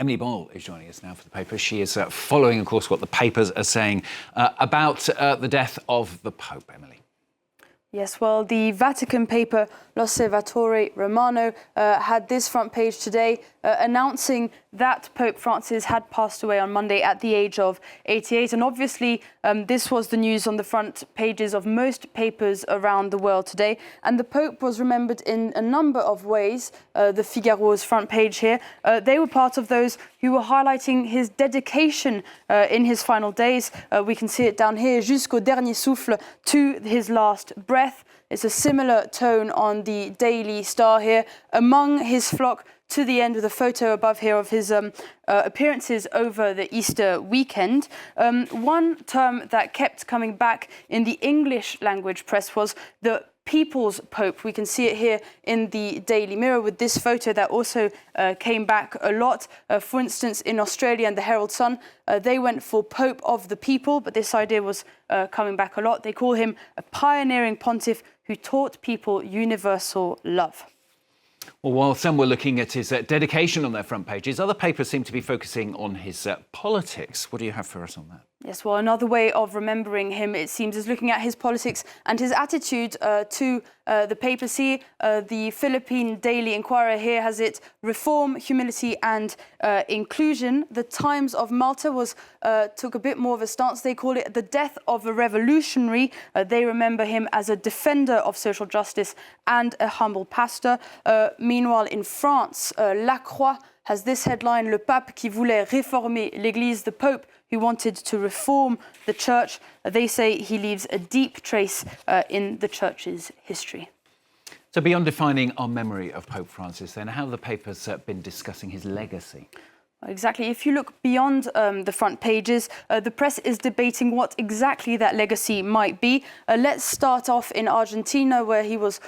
Emily Boll is joining us now for the paper. She is following, of course, what the papers are saying about the death of the Pope. Emily. Yes, well, the Vatican paper L'Osservatore Romano had this front page today announcing that Pope Francis had passed away on Monday at the age of 88. And obviously, this was the news on the front pages of most papers around the world today. And the Pope was remembered in a number of ways. The Figaro's front page here, they were part of those who were highlighting his dedication in his final days. We can see it down here, jusqu'au dernier souffle, to his last breath. It's a similar tone on the Daily Star here. Among his flock, to the end with a photo above here of his appearances over the Easter weekend. One term that kept coming back in the English language press was the People's Pope. We can see it here in the Daily Mirror with this photo that also came back a lot. For instance, in Australia and the Herald Sun, they went for Pope of the People, but this idea was coming back a lot. They call him a pioneering pontiff who taught people universal love. Well, while some were looking at his dedication on their front pages, other papers seem to be focusing on his politics. What do you have for us on that? Yes, well, another way of remembering him, it seems, is looking at his politics and his attitude to the papacy. The Philippine Daily Inquirer here has it: reform, humility and inclusion. The Times of Malta took a bit more of a stance. They call it the death of a revolutionary. They remember him as a defender of social justice and a humble pastor. Meanwhile, in France, La Croix has this headline: Le Pape qui voulait réformer l'Église, the Pope who wanted to reform the church. They say he leaves a deep trace in the church's history. So beyond defining our memory of Pope Francis, then, how have the papers been discussing his legacy? Exactly. If you look beyond the front pages, the press is debating what exactly that legacy might be. Let's start off in Argentina, where he was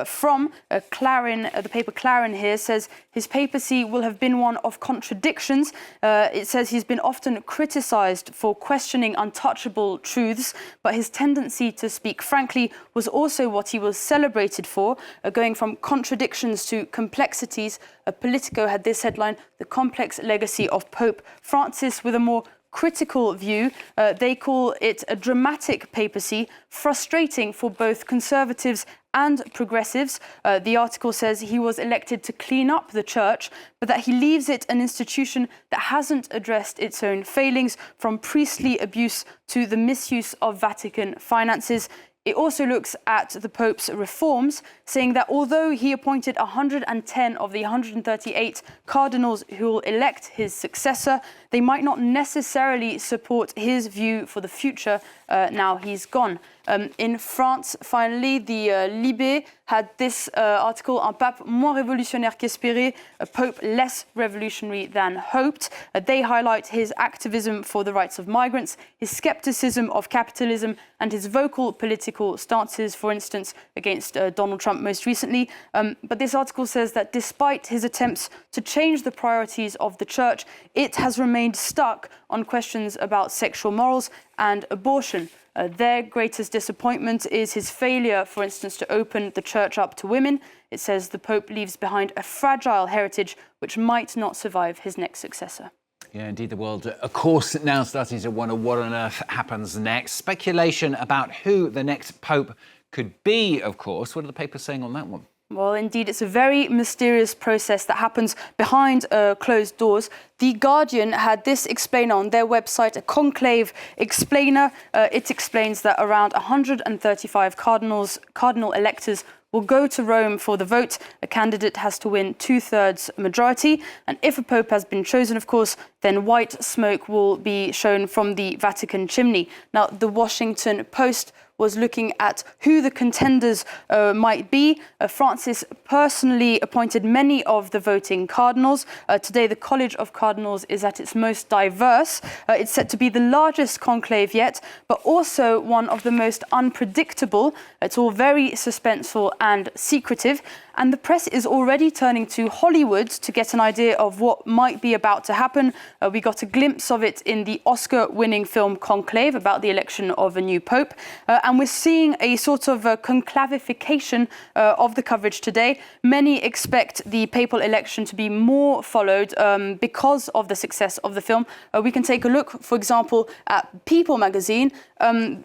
from. Clarín, the paper Clarín here says his papacy will have been one of contradictions. It says he's been often criticized for questioning untouchable truths, but his tendency to speak frankly was also what he was celebrated for, going from contradictions to complexities. Politico had this headline: the complex legacy of Pope Francis, with a more critical view. They call it a dramatic papacy, frustrating for both conservatives and progressives. The article says he was elected to clean up the church, but that he leaves it an institution that hasn't addressed its own failings, from priestly abuse to the misuse of Vatican finances. It also looks at the Pope's reforms, saying that although he appointed 110 of the 138 cardinals who will elect his successor, they might not necessarily support his view for the future now he's gone. In France, finally, the Libé had this article: Un pape moins révolutionnaire qu'espéré, a pope less revolutionary than hoped. They highlight his activism for the rights of migrants, his skepticism of capitalism, and his vocal political stances, for instance, against Donald Trump most recently. But this article says that despite his attempts to change the priorities of the church, it has remained stuck on questions about sexual morals and abortion. Their greatest disappointment is his failure, for instance, to open the church up to women. It says the Pope leaves behind a fragile heritage which might not survive his next successor. Yeah, indeed, the world, of course, now starting to wonder what on earth happens next. Speculation about who the next Pope could be, of course. What are the papers saying on that one? Well, indeed, it's a very mysterious process that happens behind closed doors. The Guardian had this explained on their website, a conclave explainer. It explains that around 135 cardinal electors will go to Rome for the vote. A candidate has to win 2/3 majority. And if a pope has been chosen, of course, then white smoke will be shown from the Vatican chimney. Now, the Washington Post was looking at who the contenders might be. Francis personally appointed many of the voting cardinals. Today, the College of Cardinals is at its most diverse. It's set to be the largest conclave yet, but also one of the most unpredictable. It's all very suspenseful and secretive. And the press is already turning to Hollywood to get an idea of what might be about to happen. We got a glimpse of it in the Oscar-winning film Conclave, about the election of a new pope. and we're seeing a sort of conclavification of the coverage today. Many expect the papal election to be more followed because of the success of the film. We can take a look, for example, at People magazine.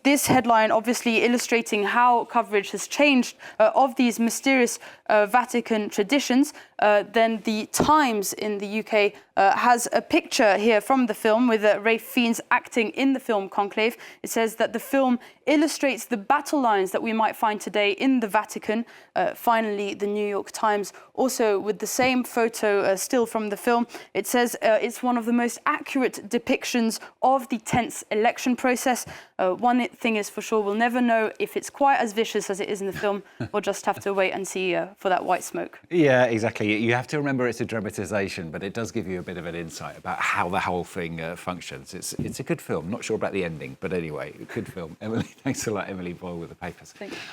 This headline obviously illustrating how coverage has changed of these mysterious Vatican traditions. Then the Times in the UK has a picture here from the film with Ralph Fiennes acting in the film Conclave. It says that the film illustrates the battle lines that we might find today in the Vatican. Finally, the New York Times, also with the same photo still from the film, it says it's one of the most accurate depictions of the tense election process. One thing is for sure, we'll never know if it's quite as vicious as it is in the film. We'll just have to wait and see for that white smoke. Yeah, exactly. You have to remember it's a dramatisation, but it does give you a bit of an insight about how the whole thing functions. It's a good film. Not sure about the ending, but anyway, a good film. Emily, thanks a lot, Emily Boyle with the papers. Thank you.